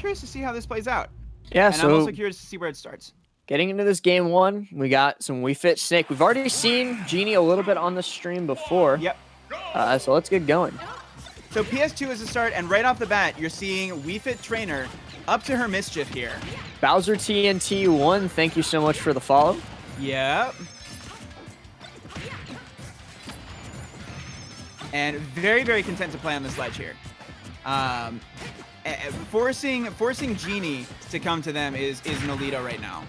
curious to see how this plays out. Yeah, and so I'm also curious to see where it starts. getting into this game one, we got some Wii Fit Snake. We've already seen Geenie a little bit on the stream before. Yep. So let's get going. So PS2 is the start, and right off the bat, you're seeing Wii Fit Trainer up to her mischief here. Bowser TNT1, thank you so much for the follow. Yep. And very, very content to play on this ledge here. Forcing Geenie to come to them is KNolito right now.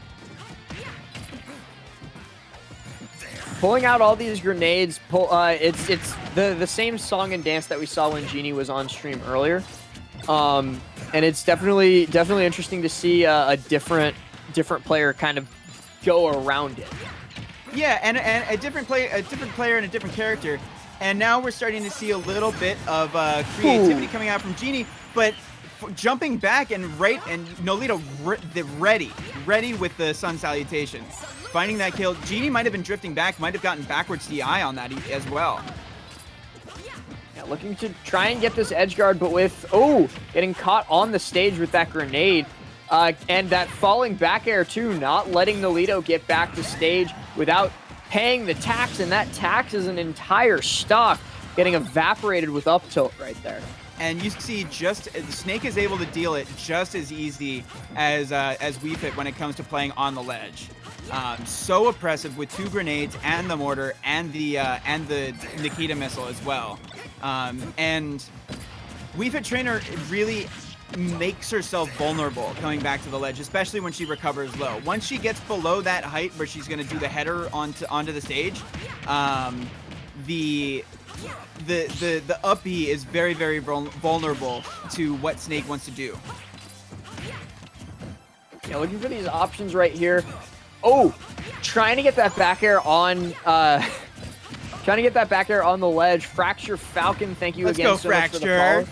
Pulling out all these grenades, it's the same song and dance that we saw when Geenie was on stream earlier. And it's definitely interesting to see a different player kind of go around it. Yeah, and a different player and a different character. And now we're starting to see a little bit of creativity coming out from Geenie, but jumping back and KNolito ready with the sun salutation. Finding that kill. Geenie might have been drifting back, might have gotten backwards DI on that as well. Yeah, looking to try and get this edge guard, but with, getting caught on the stage with that grenade. And that falling back air too, not letting KNolito get back to stage without paying the tax, and that tax is an entire stock getting evaporated with up tilt right there. And you see Snake is able to deal it just as easy as Wii Fit when it comes to playing on the ledge. So oppressive with 2 grenades and the mortar and the Nikita missile as well. And Wii Fit Trainer really makes herself vulnerable coming back to the ledge, especially when she recovers low. Once she gets below that height where she's going to do the header onto the stage, the up B is very, very vulnerable to what Snake wants to do. Yeah, looking for these options right here. Trying to get that back air on the ledge. Fracture Falcon, thank you again so much for the follow.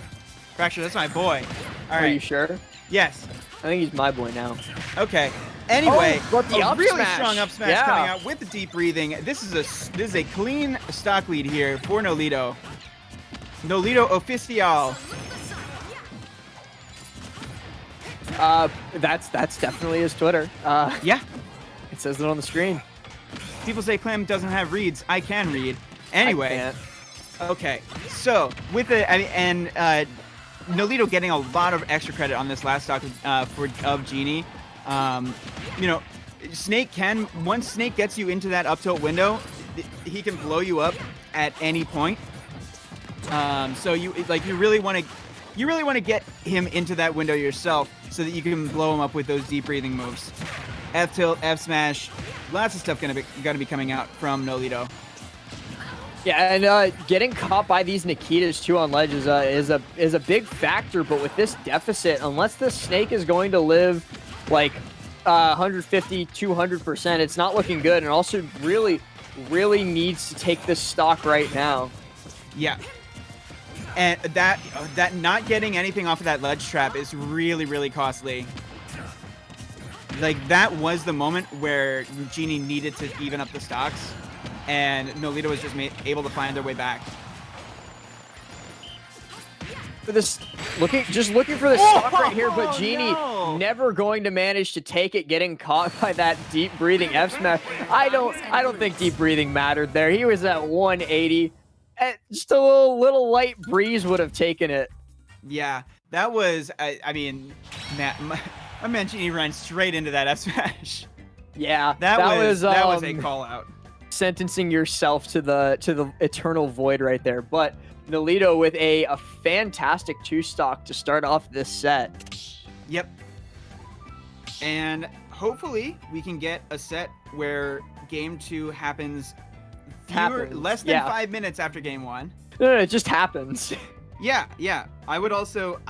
Fracture, that's my boy. All right. Are you sure? Yes. I think he's my boy now. Okay. Anyway, but the a up really smash. strong up smash coming out with the deep breathing. This is a clean stock lead here for KNolito. KNolito official. That's definitely his Twitter. Yeah. It says it on the screen. People say Clam doesn't have reads. I can read. Anyway. Okay. So with KNolito getting a lot of extra credit on this last stock of Geenie. Snake once Snake gets you into that up tilt window, he can blow you up at any point. So you really want to get him into that window yourself so that you can blow him up with those deep breathing moves. F tilt, F smash, lots of stuff gonna be coming out from KNolito. Yeah, and getting caught by these Nikitas too on ledge is a big factor. But with this deficit, unless the Snake is going to live like 150, 200%, it's not looking good. And also really needs to take this stock right now. Yeah. And that not getting anything off of that ledge trap is really, really costly. Like, that was the moment where Geenie needed to even up the stocks, and KNolito was just able to find their way back. For this, looking for this stock right here, but Geenie never going to manage to take it, getting caught by that deep breathing F smash. I don't think deep breathing mattered there. He was at 180. Just a little light breeze would have taken it. Yeah, that was. I mean, my man Geenie ran straight into that F smash. Yeah, that was a call out. Sentencing yourself to the eternal void right there. But KNolito with a fantastic 2-stock to start off this set. Yep. And hopefully we can get a set where game 2 happens less than 5 minutes after game 1. No, it just happens. Yeah. I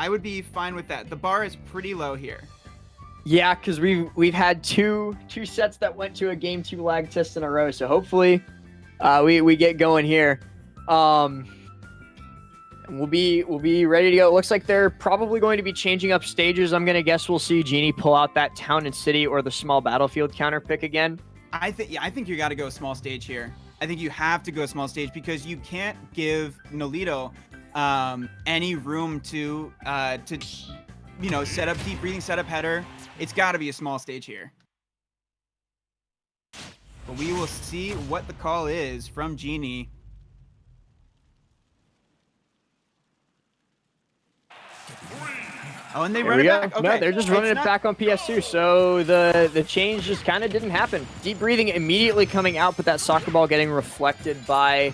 would be fine with that. The bar is pretty low here. Yeah, because we've had two sets that went to a game 2 lag test in a row. So hopefully we get going here. We'll be ready to go. It looks like they're probably going to be changing up stages. I'm gonna guess we'll see Geenie pull out that town and city or the small battlefield counter pick again. I think you got to go small stage here. I think you have to go small stage because you can't give KNolito any room to you know, setup, deep breathing setup header. It's got to be a small stage here. But we will see what the call is from Geenie. Oh, and they run it back. Okay. No, they're just running it back on PS2. So the change just kind of didn't happen. Deep breathing immediately coming out, but that soccer ball getting reflected by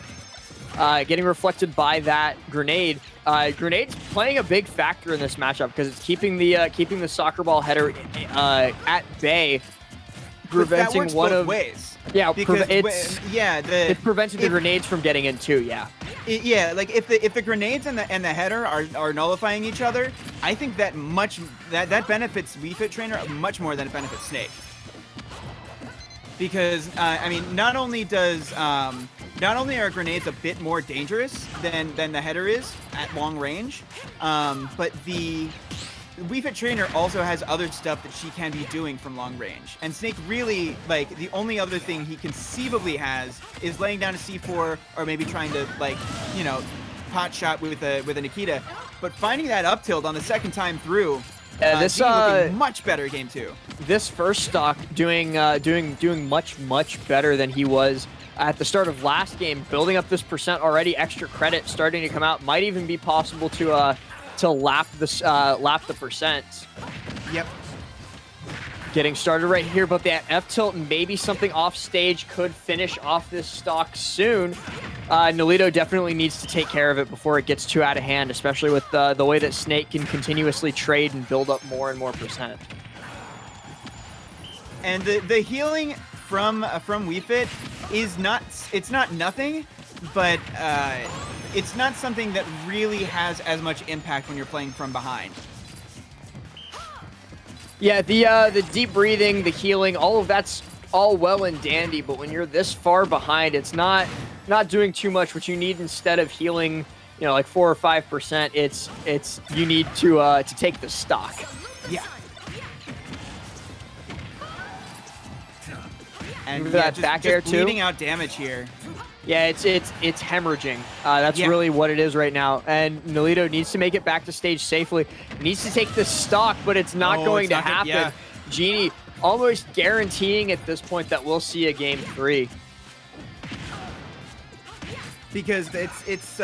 that grenade. Grenade's playing a big factor in this matchup because it's keeping the soccer ball header at bay, preventing that works one both of ways. Yeah, because it's preventing the grenades from getting in too. Yeah. Yeah, like if the grenades and the header are nullifying each other, I think that benefits Wii Fit Trainer much more than it benefits Snake. Because I mean, not only are grenades a bit more dangerous than the header is at long range, but the Wii Fit Trainer also has other stuff that she can be doing from long range. And Snake really, like, the only other thing he conceivably has is laying down a C4 or maybe trying to, like, you know, pot shot with a Nikita. But finding that up tilt on the second time through, this looking much better game 2. This first stock doing much better than he was at the start of last game, building up this percent already. Extra credit starting to come out. Might even be possible to lap the percent. Yep. Getting started right here, but that F tilt and maybe something off stage could finish off this stock soon. KNolito definitely needs to take care of it before it gets too out of hand, especially with the way that Snake can continuously trade and build up more and more percent. And the healing from Wii Fit is not nothing, but it's not something that really has as much impact when you're playing from behind. Yeah, the deep breathing, the healing, all of that's all well and dandy, but when you're this far behind, it's not doing too much. What you need instead of healing, you know, like 4 or 5%, it's you need to take the stock. Yeah. And that back air too. Bleeding out damage here. Yeah, it's hemorrhaging. That's really what it is right now. And KNolito needs to make it back to stage safely. Needs to take the stock, but it's not going to happen. Yeah. Geenie almost guaranteeing at this point that we'll see a game 3. Because it's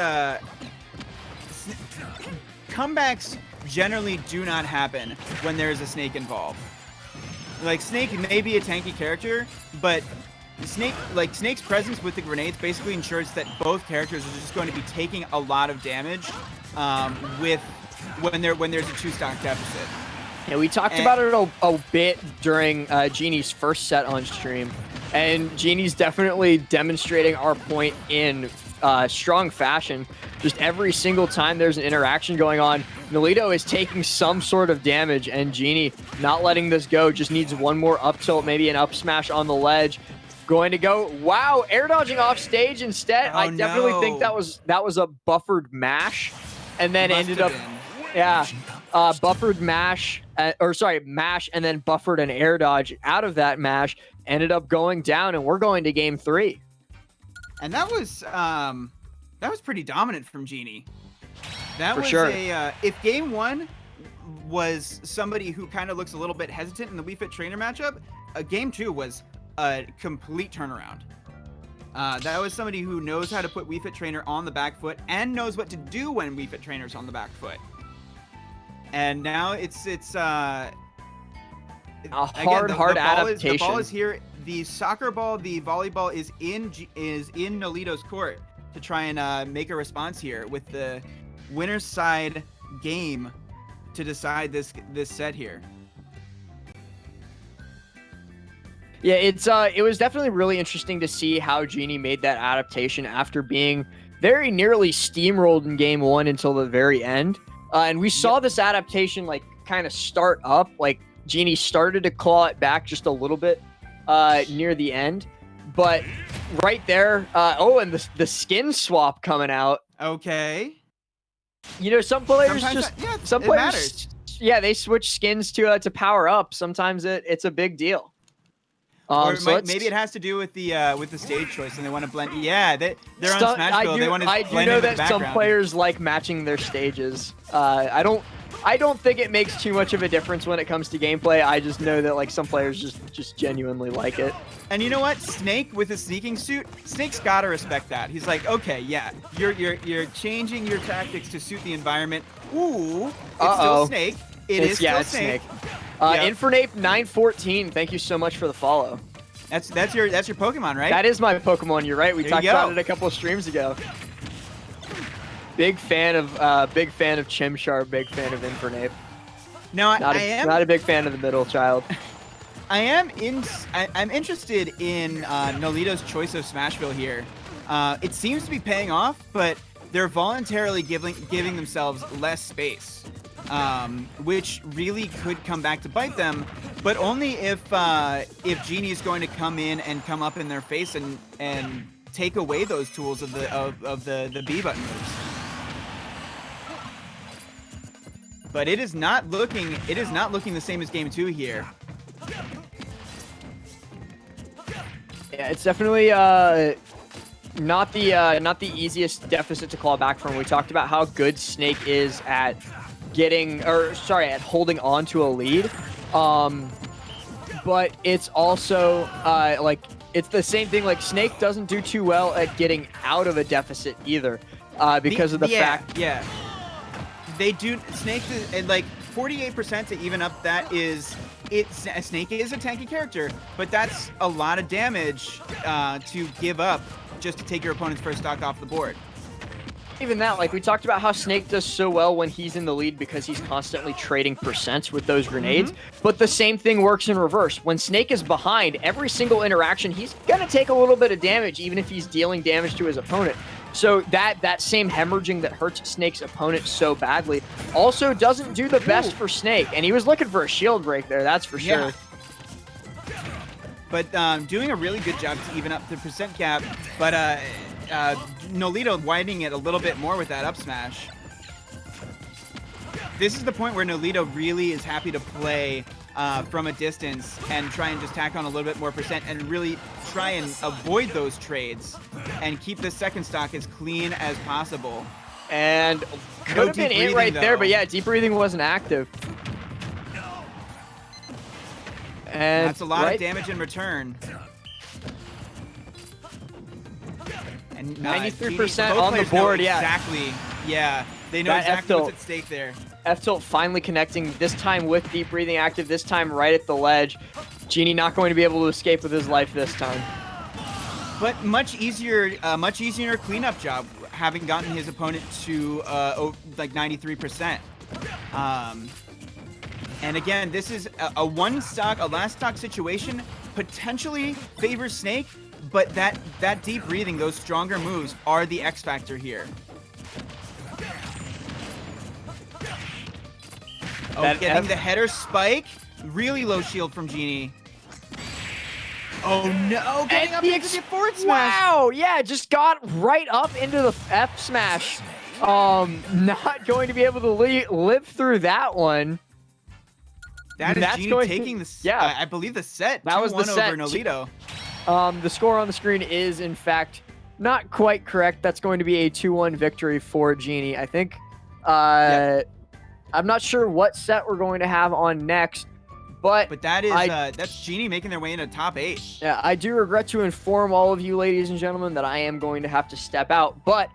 comebacks generally do not happen when there's a Snake involved. Like, Snake may be a tanky character, but Snake's presence with the grenades basically ensures that both characters are just going to be taking a lot of damage when there's a 2-stock deficit. Yeah, we talked about it a bit during Genie's first set on stream, and Genie's definitely demonstrating our point in strong fashion. Just every single time there's an interaction going on, KNolito is taking some sort of damage, and Geenie not letting this go, just needs one more up tilt, maybe an up smash on the ledge. Going to go, wow, air dodging off stage instead. I definitely think that was a buffered mash, and then ended up, buffered mash, mash, and then buffered an air dodge out of that mash, ended up going down, and we're going to game 3. And that was pretty dominant from Geenie. That was sure. If game 1 was somebody who kind of looks a little bit hesitant in the Wii Fit Trainer matchup, game 2 was a complete turnaround. That was somebody who knows how to put Wii Fit Trainer on the back foot and knows what to do when Wii Fit Trainer's on the back foot. And now it's a hard adaptation. The ball is here. The soccer ball, the volleyball is in KNolito's court to try and make a response here with the winner's side game to decide this set here. Yeah, it was definitely really interesting to see how Geenie made that adaptation after being very nearly steamrolled in game 1 until the very end. And we saw this adaptation like kind of start up, like Geenie started to claw it back just a little bit near the end. But right there, and the skin swap coming out. Okay. You know, some players matters. Yeah, they switch skins to power up. Sometimes it's a big deal. Or So maybe it has to do with the stage choice, and they want to blend. Yeah, they're on SmashBros. They want to I blend do know in with the that some background. players like matching their stages. I don't think it makes too much of a difference when it comes to gameplay. I just know that like some players just genuinely like it. And you know what? Snake with his sneaking suit, Snake's gotta respect that. He's like, okay, yeah, you're changing your tactics to suit the environment. Ooh, it's still Snake. It's still Snake. Yep. Infernape914, thank you so much for the follow. That's your Pokemon, right? That is my Pokemon. You're right. We talked about it a couple of streams ago. Big fan of Chimchar. Big fan of Infernape. No, I am not a big fan of the middle child. I'm interested in NoLito's choice of Smashville here. It seems to be paying off, but they're voluntarily giving themselves less space, which really could come back to bite them. But only if Geenie is going to come in and come up in their face and take away those tools of the B button moves. But it is not looking the same as game 2 here. Yeah, it's definitely not the easiest deficit to claw back from. We talked about how good Snake is at holding on to a lead. But it's also like it's the same thing. Like Snake doesn't do too well at getting out of a deficit either, because of the fact. Yeah. They do. Snake is like 48% to even up. That is. Snake is a tanky character, but that's a lot of damage to give up just to take your opponent's first stock off the board. Even that, like we talked about how Snake does so well when he's in the lead because he's constantly trading percents with those grenades, but the same thing works in reverse. When Snake is behind, every single interaction, he's gonna take a little bit of damage even if he's dealing damage to his opponent. So that same hemorrhaging that hurts Snake's opponent so badly also doesn't do the best for Snake. And he was looking for a shield break there, that's for sure. But doing a really good job to even up the percent gap. But NoLito widening it a little bit more with that up smash. This is the point where NoLito really is happy to play from a distance and try and just tack on a little bit more percent and really try and avoid those trades and keep the second stock as clean as possible. And could have been it right there, but yeah, deep breathing wasn't active. And that's a lot of damage in return. And 93% on the board, yeah. Exactly. Yeah, they know exactly what's at stake there. F-tilt finally connecting, this time with deep breathing active, this time right at the ledge. Geenie not going to be able to escape with his life this time. But much easier cleanup job, having gotten his opponent to like 93%. And again, this is a last stock situation, potentially favors Snake, but that deep breathing, those stronger moves are the X factor here. Oh, getting the header spike. Really low shield from Geenie. Oh no, getting up into the forward smash. Wow, yeah, just got right up into the F smash. Not going to be able to live through that one. That's Geenie taking the yeah. I believe the set. That was the set. Over NoLito. The score on the screen is in fact not quite correct. That's going to be a 2-1 victory for Geenie. I think. I'm not sure what set we're going to have on next, but that is that's Geenie making their way into top 8. Yeah, I do regret to inform all of you, ladies and gentlemen, that I am going to have to step out, but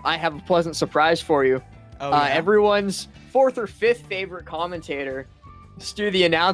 I have a pleasant surprise for you. Everyone's 4th or 5th favorite commentator, Stu the announcer.